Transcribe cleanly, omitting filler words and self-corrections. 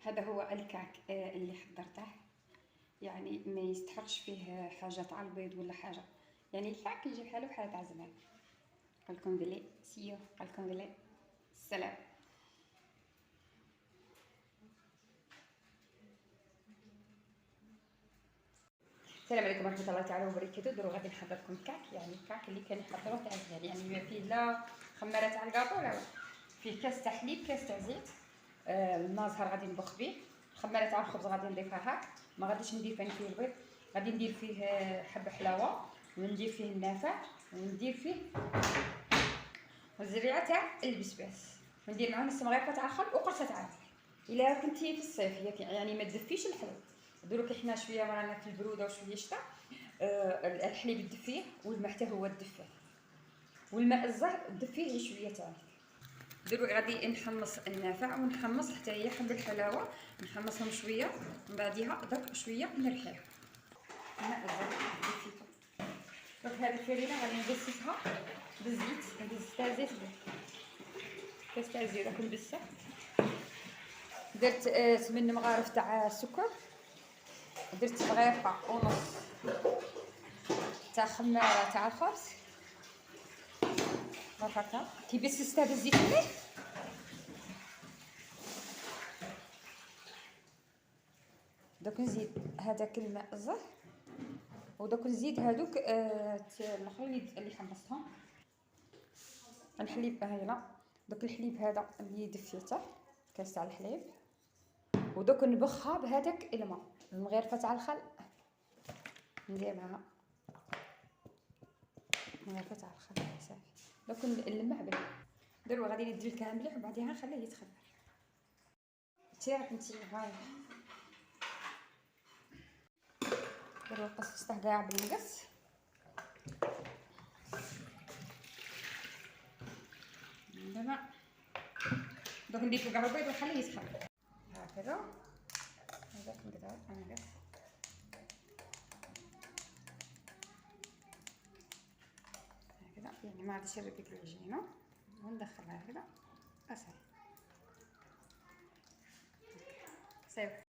هذا هو الكعك اللي حضرته. يعني ما يستحقش فيه حاجه تاع البيض ولا حاجه، يعني الكعك يجي بحاله بحال تاع زمان. قالكم بلي سيو، قالكم بلي السلام. السلام عليكم ورحمه الله تعالى وبركاته. درو غادي نحضر لكم الكعك، يعني الكعك اللي كان يحضروه تاع زمان، يعني ما فيه لا خماره تاع الكاطو لا والو. فيه كاس تاع حليب، كاس تاع زيت، الماء زهر غادي نبخ به، الخماره تاع الخبز غادي نضيفها هاك، ما غاديش ندير فيه البيض، غادي ندير فيه حبه حلاوه، وندير فيه النافع، وندير فيه الزريعه تاع البسباس، وندير معاه نص مغرفه تاع الخل وقرصه تاع العسل. الا كنتي في الصيف يعني ما تدفيش الحليب، دروك حنا شويه رانا في البروده وشويه شتا، الحليب تدفيه والماء حتى هو تدفيه، والماء الزهر تدفيه شويه تاني. دروك غادي نحمص النافع ونحمص حتى هي حب الحلاوه، نحمصهم شويه، من بعديها درك شويه نرحيها. الماء الزهر دفيته. دروك هذه الفرينه غادي نبسطها بالزيت، نبسطها زيت كاس تاع الزيت راك نبسها. درت 8 مغارف تاع السكر، درت مغرفه ونص تاع خماره تاع الخبز، هكا كي بسستها بالزيت مليح. دوك نزيد هذاك الماء الزهر، ودوك نزيد هذوك الاخرين اللي حمصتهم. الحليب هنا، دوك الحليب هذا اللي دفيته كاس تاع الحليب، ودوك نبخها بهذاك الماء، المغرفه تاع الخل ندير معها مغرفه تاع الخل صافي. دوك نلمع به. دروك غادي ندير الكلام مليح وبعديها نخليه يتخمر. تاعك انت هاي دروك قصصته كاع بالمقص. دابا دوك ندير فوق البيض ونخليه يتخمر هكذا. هذاك نقدر انقص هكذا، يعني ما غاديش نركب العجينه وندخلها هكذا اصاي. صافي.